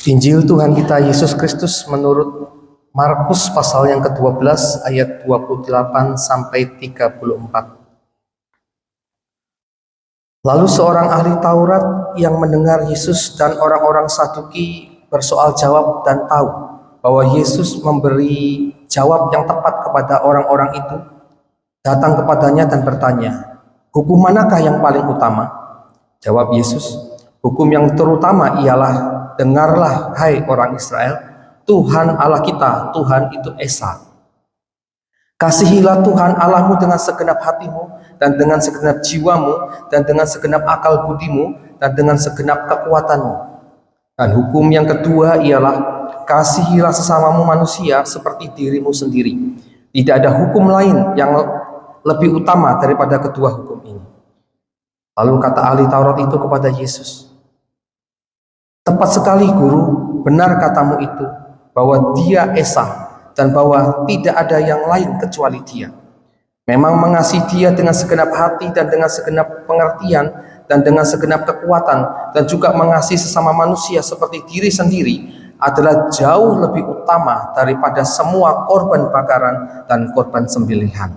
Injil Tuhan kita Yesus Kristus menurut Markus pasal yang ke-12 ayat 28 sampai 34. Lalu seorang ahli Taurat yang mendengar Yesus dan orang-orang Saduki bersoal jawab dan tahu bahwa Yesus memberi jawab yang tepat kepada orang-orang itu, datang kepadanya dan bertanya, "Hukum manakah yang paling utama?" Jawab Yesus, "Hukum yang terutama ialah, dengarlah hai orang Israel, Tuhan Allah kita, Tuhan itu Esa. Kasihilah Tuhan Allahmu dengan segenap hatimu, dan dengan segenap jiwamu, dan dengan segenap akal budimu, dan dengan segenap kekuatanmu. Dan hukum yang kedua ialah, kasihilah sesamamu manusia seperti dirimu sendiri. Tidak ada hukum lain yang lebih utama daripada kedua hukum ini." Lalu kata ahli Taurat itu kepada Yesus, "Tepat sekali Guru, benar katamu itu, bahwa Dia Esa, dan bahwa tidak ada yang lain kecuali Dia. Memang mengasihi Dia dengan segenap hati dan dengan segenap pengertian dan dengan segenap kekuatan, dan juga mengasihi sesama manusia seperti diri sendiri adalah jauh lebih utama daripada semua korban bakaran dan korban sembelihan."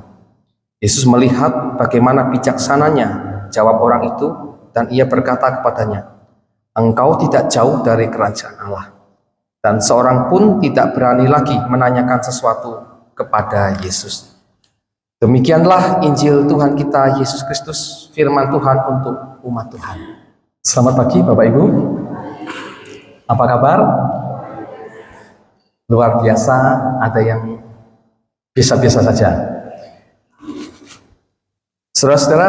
Yesus melihat bagaimana bijaksananya jawab orang itu, dan ia berkata kepadanya, "Engkau tidak jauh dari kerajaan Allah." Dan seorang pun tidak berani lagi menanyakan sesuatu kepada Yesus. Demikianlah Injil Tuhan kita Yesus Kristus, firman Tuhan untuk umat Tuhan. Selamat pagi Bapak Ibu. Apa kabar? Luar biasa, ada yang biasa-biasa saja. Saudara-saudara,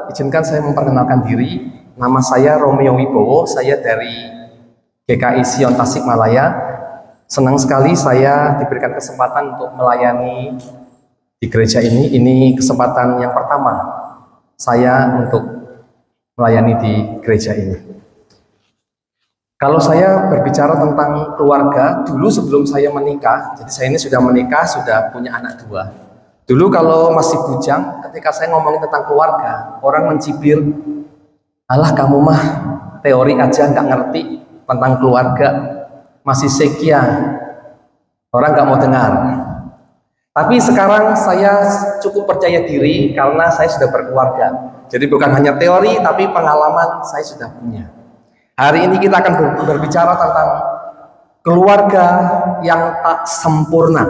izinkan saya memperkenalkan diri. Nama saya Romeo Wibowo, saya dari GKI Sion Tasikmalaya. Senang sekali saya diberikan kesempatan untuk melayani di gereja ini. Ini kesempatan yang pertama saya untuk melayani di gereja ini. Kalau saya berbicara tentang keluarga, dulu sebelum saya menikah, jadi saya ini sudah menikah, sudah punya anak 2. Dulu kalau masih bujang, ketika saya ngomongin tentang keluarga, orang mencibir, "Alah kamu mah teori aja nggak ngerti tentang keluarga, masih sekia, orang nggak mau dengar." Tapi sekarang saya cukup percaya diri karena saya sudah berkeluarga. Jadi bukan hanya teori, tapi pengalaman saya sudah punya. Hari ini kita akan berbicara tentang keluarga yang tak sempurna.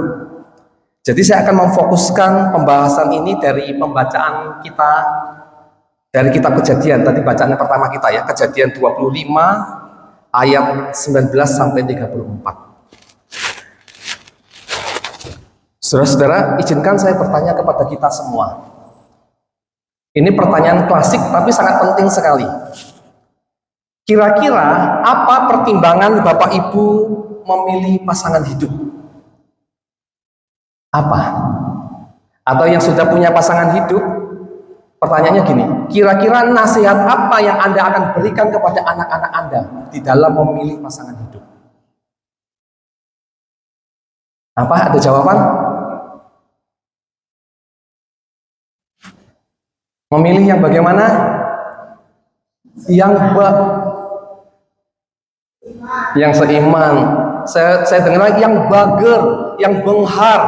Jadi saya akan memfokuskan pembahasan ini dari pembacaan kita dari kitab Kejadian. Tadi bacaannya pertama kita ya, Kejadian 25 ayat 19 sampai 34. Saudara-saudara, izinkan saya bertanya kepada kita semua. Ini pertanyaan klasik tapi sangat penting sekali. Kira-kira apa pertimbangan Bapak Ibu memilih pasangan hidup? Apa? Atau yang sudah punya pasangan hidup, pertanyaannya gini, kira-kira nasihat apa yang Anda akan berikan kepada anak-anak Anda di dalam memilih pasangan hidup? Apa? Ada jawaban? Memilih yang bagaimana? Yang seiman. Saya dengar lagi, yang bager, yang benghar,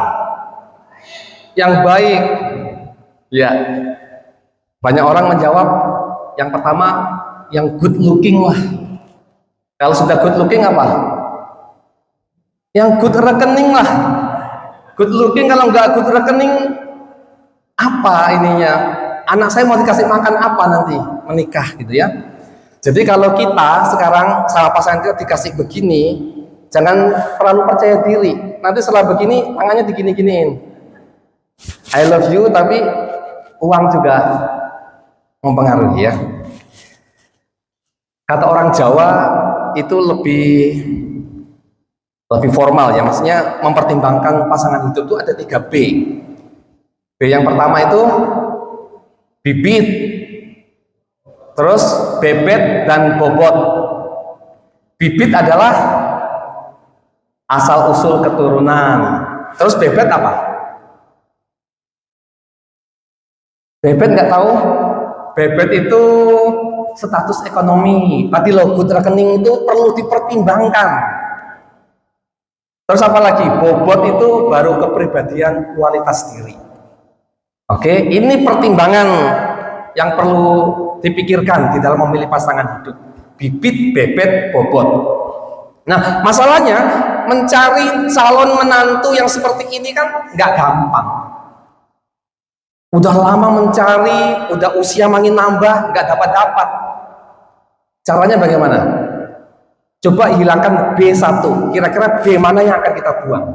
yang baik. Ya, banyak orang menjawab yang pertama, yang good looking lah. Kalau sudah good looking apa? Yang good rekening lah. Good looking, kalau nggak good rekening, apa ininya? Anak saya mau dikasih makan apa nanti menikah gitu ya. Jadi kalau kita sekarang sama pasangan kita dikasih begini, jangan terlalu percaya diri. Nanti setelah begini tangannya digini-giniin. I love you, tapi uang juga mempengaruhi ya. Kata orang Jawa itu lebih formal ya, maksudnya mempertimbangkan pasangan hidup itu ada 3 B. B yang pertama itu bibit, terus bebet dan bobot. Bibit adalah asal usul keturunan. Terus bebet apa? Bebet nggak tahu? Bebet itu status ekonomi. Tadi logut rekening itu perlu dipertimbangkan. Terus apa lagi? Bobot itu baru kepribadian, kualitas diri. Oke, ini pertimbangan yang perlu dipikirkan di dalam memilih pasangan hidup. Bibit, bebet, bobot. Nah, masalahnya mencari calon menantu yang seperti ini kan nggak gampang. Udah lama mencari, udah usia makin nambah, nggak dapat-dapat. Caranya bagaimana? Coba hilangkan B1. Kira-kira B mana yang akan kita buang?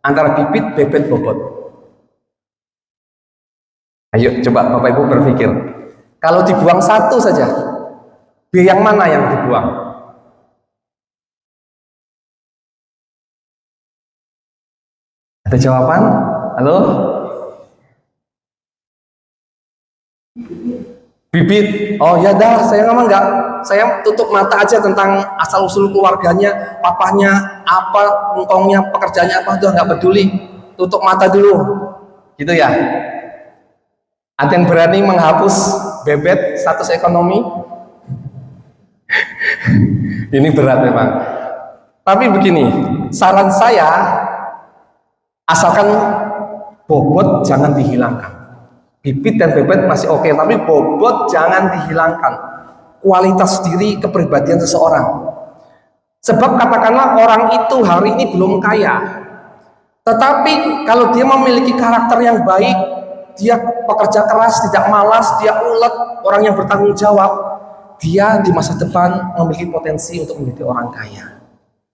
Antara bibit, bebet, bobot. Ayo coba Bapak Ibu berpikir. Kalau dibuang satu saja, B yang mana yang dibuang? Ada jawaban? Halo? Bibit. Oh ya dah, saya ngomong enggak. Saya tutup mata aja tentang asal usul keluarganya, papanya apa, engkongnya, pekerjaannya apa, udah nggak peduli. Tutup mata dulu, gitu ya. Ada yang berani menghapus bebet status ekonomi? Ini berat memang. Tapi begini, saran saya, asalkan bobot jangan dihilangkan. Bibit dan bebet masih oke, tapi bobot jangan dihilangkan. Kualitas diri, kepribadian seseorang. Sebab katakanlah orang itu hari ini belum kaya, tetapi kalau dia memiliki karakter yang baik, dia pekerja keras, tidak malas, dia ulet, orang yang bertanggung jawab, dia di masa depan memiliki potensi untuk menjadi orang kaya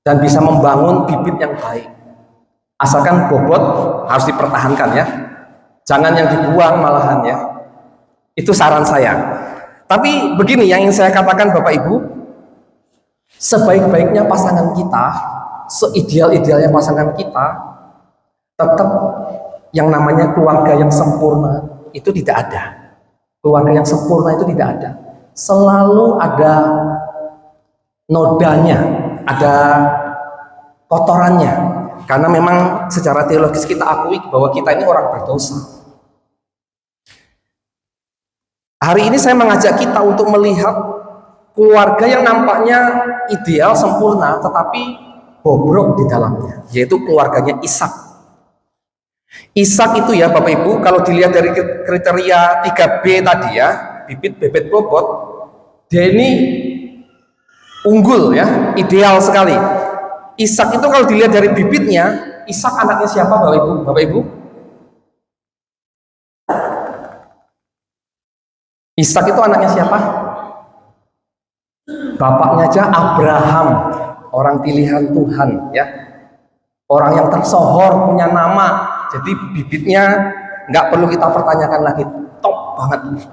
dan bisa membangun bibit yang baik. Asalkan bobot harus dipertahankan ya, jangan yang dibuang malahan ya. Itu saran saya. Tapi begini yang ingin saya katakan Bapak Ibu, sebaik-baiknya pasangan kita, seideal-idealnya pasangan kita, tetap yang namanya keluarga yang sempurna itu tidak ada. Keluarga yang sempurna itu tidak ada. Selalu ada nodanya, ada kotorannya. Karena memang secara teologis kita akui bahwa kita ini orang berdosa. Hari ini saya mengajak kita untuk melihat keluarga yang nampaknya ideal, sempurna, tetapi bobrok di dalamnya, yaitu keluarganya Ishak. Ishak itu ya Bapak Ibu, kalau dilihat dari kriteria 3B tadi ya, bibit, bebet, bobot, dia ini unggul ya, ideal sekali. Ishak itu kalau dilihat dari bibitnya, Ishak anaknya siapa Bapak Ibu? Bapak Ibu? Ishak itu anaknya siapa? Bapaknya aja Abraham, orang pilihan Tuhan ya, orang yang tersohor, punya nama. Jadi bibitnya nggak perlu kita pertanyakan lagi, top banget.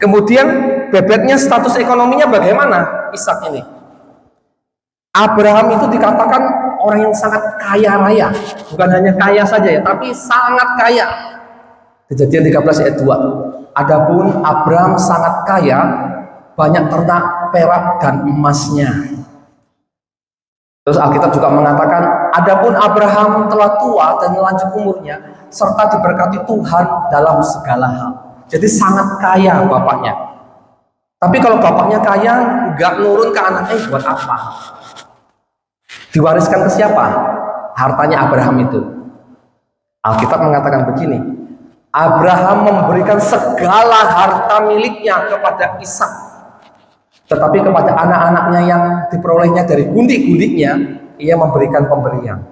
Kemudian bebetnya, status ekonominya bagaimana Ishak ini? Abraham itu dikatakan orang yang sangat kaya raya, bukan hanya kaya saja ya, tapi sangat kaya. Kejadian 13 ayat 2. Adapun Abraham sangat kaya, banyak ternak, perak, dan emasnya. Terus Alkitab juga mengatakan, adapun Abraham telah tua dan lanjut umurnya, serta diberkati Tuhan dalam segala hal. Jadi sangat kaya bapaknya. Tapi kalau bapaknya kaya, nggak nurun ke anaknya, buat apa? Diwariskan ke siapa? Hartanya Abraham itu. Alkitab mengatakan begini, Abraham memberikan segala harta miliknya kepada Ishak, tetapi kepada anak-anaknya yang diperolehnya dari gundik-gundiknya, ia memberikan pemberian.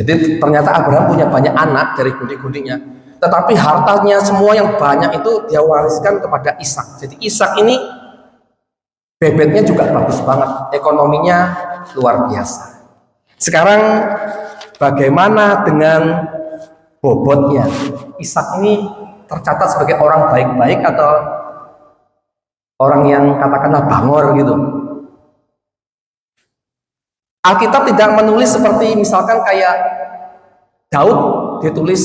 Jadi ternyata Abraham punya banyak anak dari gundik-gundiknya, tetapi hartanya semua yang banyak itu dia wariskan kepada Ishak. Jadi Ishak ini bebetnya juga bagus banget, ekonominya luar biasa. Sekarang bagaimana dengan bobotnya? Ishak ini tercatat sebagai orang baik-baik atau orang yang katakanlah bangor gitu? Alkitab tidak menulis seperti misalkan kayak Daud, dia tulis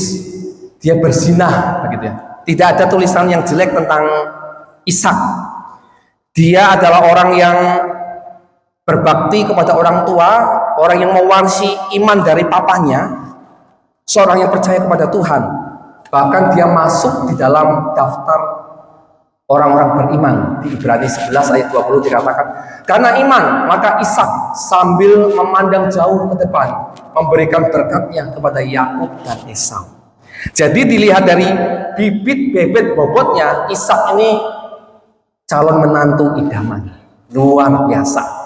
dia berzinah begitu ya. Tidak ada tulisan yang jelek tentang Ishak. Dia adalah orang yang berbakti kepada orang tua, orang yang mewarisi iman dari papanya, seorang yang percaya kepada Tuhan. Bahkan dia masuk di dalam daftar orang-orang beriman. Di Ibrani 11 ayat 20 dikatakan, karena iman maka Ishak sambil memandang jauh ke depan memberikan berkatnya kepada Yakub dan Esau. Jadi dilihat dari bibit bebet bobotnya, Ishak ini calon menantu idaman, luar biasa.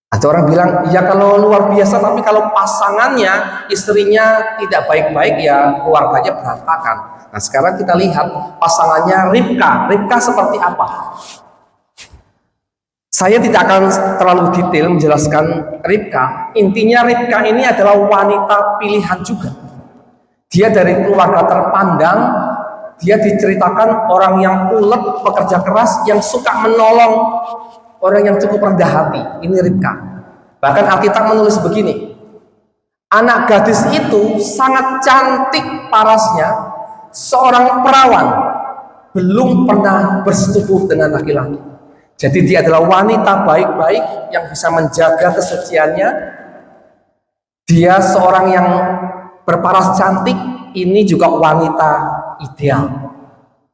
Ada orang bilang, ya kalau luar biasa, tapi kalau pasangannya, istrinya tidak baik-baik, ya keluarganya berantakan. Nah sekarang kita lihat pasangannya Ribka. Ribka seperti apa? Saya tidak akan terlalu detail menjelaskan Ribka. Intinya Ribka ini adalah wanita pilihan juga. Dia dari keluarga terpandang. Dia diceritakan orang yang ulet, pekerja keras, yang suka menolong orang yang cukup rendah hati. Ini Ribka. Bahkan Alkitab menulis begini, anak gadis itu sangat cantik parasnya, seorang perawan, belum pernah bersetubuh dengan laki-laki. Jadi dia adalah wanita baik-baik yang bisa menjaga kesuciannya. Dia seorang yang berparas cantik, ini juga wanita ideal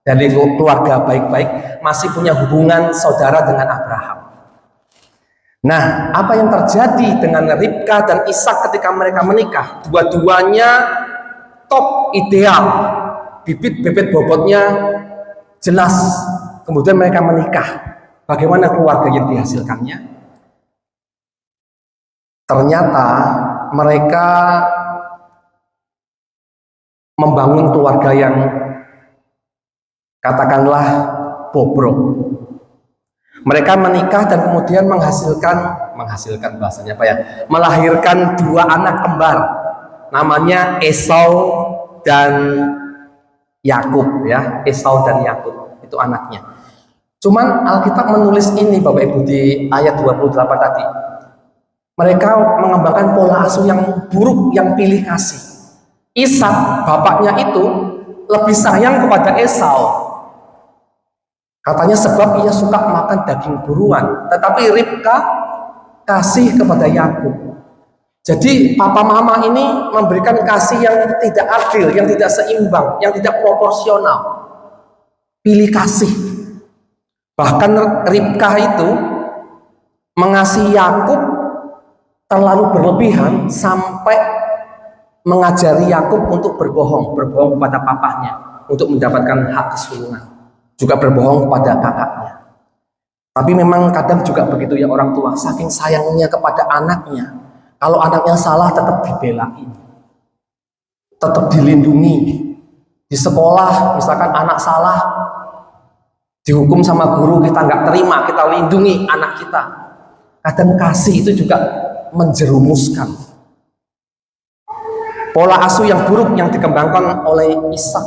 dari keluarga baik-baik, masih punya hubungan saudara dengan Abraham. Nah, apa yang terjadi dengan Ribka dan Ishak ketika mereka menikah? Dua-duanya top ideal, bibit bebet bobotnya jelas. Kemudian mereka menikah. Bagaimana keluarga yang dihasilkannya? Ternyata mereka membangun keluarga yang katakanlah bobrok. Mereka menikah dan kemudian menghasilkan bahasanya apa ya? Melahirkan dua anak kembar, namanya Esau dan Yakub ya. Esau dan Yakub itu anaknya. Cuman Alkitab menulis ini Bapak Ibu di ayat 28 tadi. Mereka mengembangkan pola asuh yang buruk, yang pilih kasih. Ishak bapaknya itu lebih sayang kepada Esau. Katanya sebab ia suka makan daging buruan, tetapi Ribka kasih kepada Yakub. Jadi papa mama ini memberikan kasih yang tidak adil, yang tidak seimbang, yang tidak proporsional. Pilih kasih. Bahkan Ribka itu mengasihi Yakub terlalu berlebihan sampai mengajari Yakub untuk berbohong kepada papahnya untuk mendapatkan hak kesulungan. Juga berbohong kepada kakaknya. Tapi memang kadang juga begitu ya orang tua, saking sayangnya kepada anaknya, kalau anaknya salah tetap dibelain, tetap dilindungi. Di sekolah misalkan anak salah, dihukum sama guru, kita nggak terima, kita lindungi anak kita. Kadang kasih itu juga menjerumuskan. Pola asuh yang buruk yang dikembangkan oleh Ishak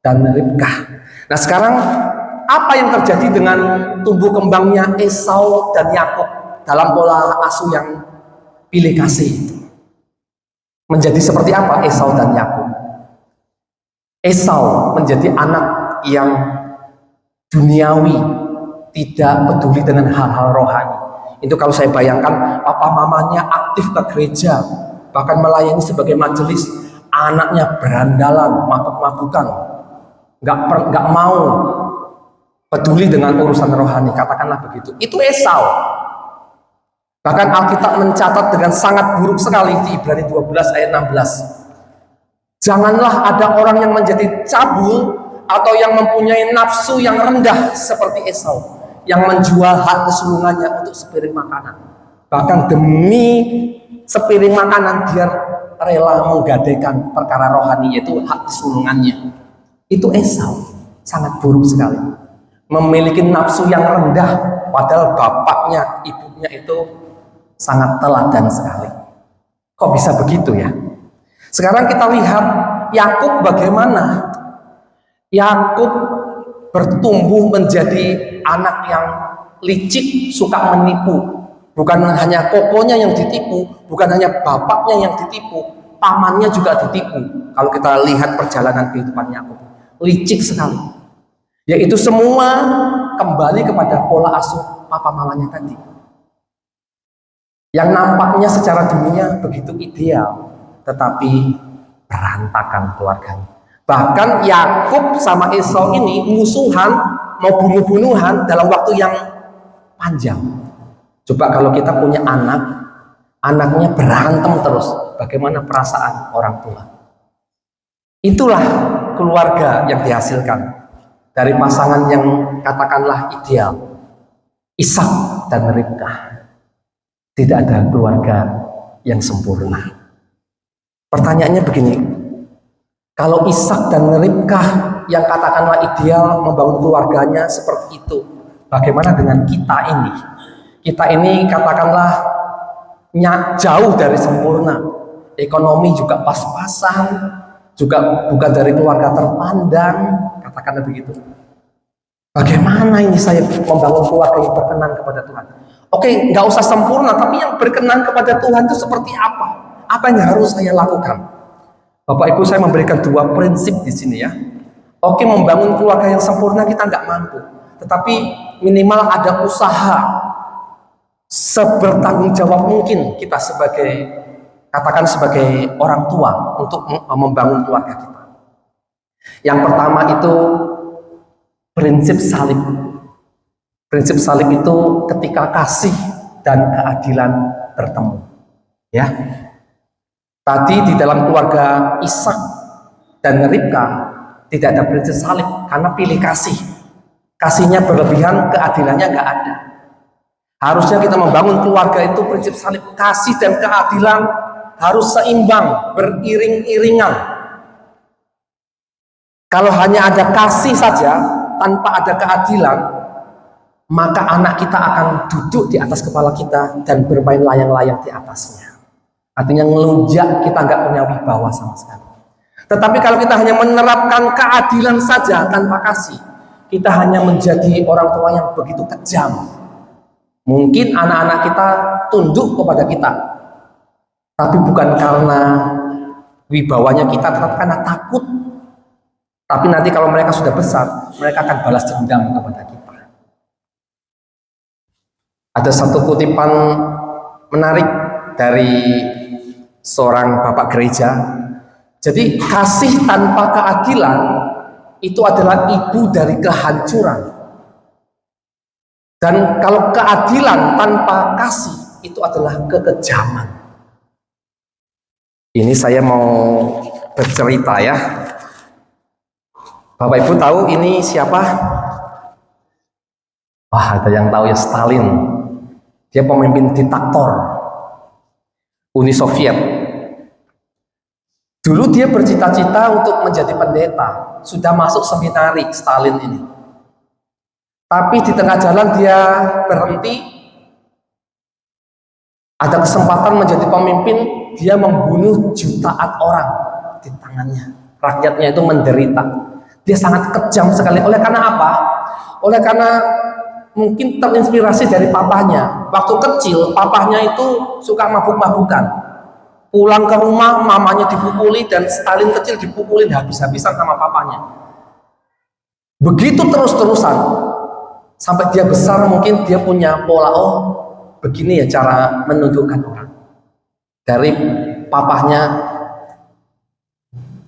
dan Ribka. Nah sekarang apa yang terjadi dengan tumbuh kembangnya Esau dan Yakub dalam pola asuh yang pilih kasih itu? Menjadi seperti apa Esau dan Yakub? Esau menjadi anak yang duniawi, tidak peduli dengan hal-hal rohani. Itu kalau saya bayangkan papa mamanya aktif ke gereja, bahkan melayani sebagai majelis, anaknya berandalan, mabuk-mabukan, nggak mau peduli dengan urusan rohani, katakanlah begitu. Itu Esau. Bahkan Alkitab mencatat dengan sangat buruk sekali di Ibrani 12 ayat 16. Janganlah ada orang yang menjadi cabul atau yang mempunyai nafsu yang rendah seperti Esau, yang menjual hak kesulungannya untuk sepiring makanan. Bahkan demi sepiring makanan dia rela menggadaikan perkara rohani, yaitu hak kesulungannya. Itu Esau, sangat buruk sekali. Memiliki nafsu yang rendah, padahal bapaknya, ibunya itu sangat teladan sekali. Kok bisa begitu ya? Sekarang kita lihat Yakub bagaimana. Yakub bertumbuh menjadi anak yang licik, suka menipu. Bukan hanya kokonya yang ditipu, bukan hanya bapaknya yang ditipu, pamannya juga ditipu. Kalau kita lihat perjalanan kehidupan Yakub, licik sekali. Yaitu semua kembali kepada pola asuh papa mamanya tadi. Yang nampaknya secara dunia begitu ideal, tetapi berantakan keluarganya. Bahkan Yakub sama Esau ini musuhan, mau bunuh-bunuhan dalam waktu yang panjang. Coba kalau kita punya anak, anaknya berantem terus, bagaimana perasaan orang tua? Itulah keluarga yang dihasilkan dari pasangan yang katakanlah ideal, Ishak dan Ribka. Tidak ada keluarga yang sempurna. Pertanyaannya begini, kalau Ishak dan Ribka yang katakanlah ideal membangun keluarganya seperti itu, bagaimana dengan kita ini? Kita ini katakanlah jauh dari sempurna, ekonomi juga pas-pasan, juga bukan dari keluarga terpandang, katakanlah begitu. Bagaimana ini saya membangun keluarga yang berkenan kepada Tuhan? Oke, nggak usah sempurna, tapi yang berkenan kepada Tuhan itu seperti apa? Apa yang harus saya lakukan? Bapak Ibu, saya memberikan dua prinsip di sini ya. Oke, membangun keluarga yang sempurna kita nggak mampu, tetapi minimal ada usaha sebertanggung jawab mungkin kita sebagai, katakan sebagai orang tua untuk membangun keluarga kita. Yang pertama itu prinsip salib. Prinsip salib itu ketika kasih dan keadilan bertemu. Ya. Tadi di dalam keluarga Ishak dan Ribka tidak ada prinsip salib karena pilih kasih. Kasihnya berlebihan, keadilannya nggak ada. Harusnya kita membangun keluarga itu prinsip salib, kasih dan keadilan harus seimbang, beriring-iringan. Kalau hanya ada kasih saja tanpa ada keadilan, maka anak kita akan duduk di atas kepala kita dan bermain layang-layang di atasnya. Artinya ngelunjak, kita nggak punya wibawa sama sekali. Tetapi kalau kita hanya menerapkan keadilan saja tanpa kasih, kita hanya menjadi orang tua yang begitu kejam. Mungkin anak-anak kita tunduk kepada kita, tapi bukan karena wibawanya kita, tetapi karena takut. Tapi nanti kalau mereka sudah besar, mereka akan balas dendam kepada kita. Ada satu kutipan menarik dari seorang bapak gereja. Jadi kasih tanpa keadilan itu adalah ibu dari kehancuran. Dan kalau keadilan tanpa kasih itu adalah kekejaman. Ini saya mau bercerita ya. Bapak Ibu tahu ini siapa? Wah, ada yang tahu ya, Stalin. Dia pemimpin diktator Uni Soviet. Dulu dia bercita-cita untuk menjadi pendeta, sudah masuk seminari Stalin ini. Tapi di tengah jalan dia berhenti, ada kesempatan menjadi pemimpin, dia membunuh jutaan orang di tangannya. Rakyatnya itu menderita. Dia sangat kejam sekali. Oleh karena apa? Oleh karena mungkin terinspirasi dari papahnya. Waktu kecil, papahnya itu suka mabuk-mabukan. Pulang ke rumah, mamanya dipukuli, dan Stalin kecil dipukulin habis-habisan sama papanya. Begitu terus-terusan. Sampai dia besar, mungkin dia punya pola, oh begini ya cara menundukkan orang. Dari papahnya,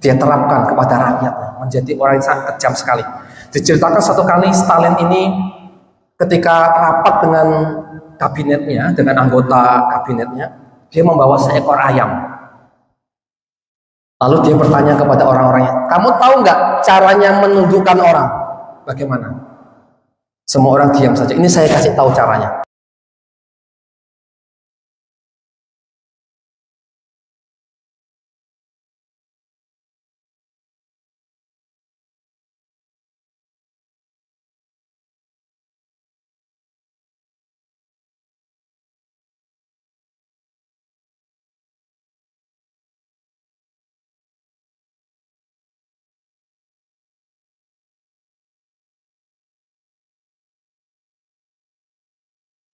dia terapkan kepada rakyatnya. Menjadi orang yang sangat kejam sekali. Diceritakan satu kali Stalin ini ketika rapat dengan kabinetnya, dengan anggota kabinetnya, dia membawa seekor ayam. Lalu dia bertanya kepada orang-orangnya, kamu tahu nggak caranya menundukkan orang? Bagaimana? Semua orang diam saja. Ini saya kasih tahu caranya.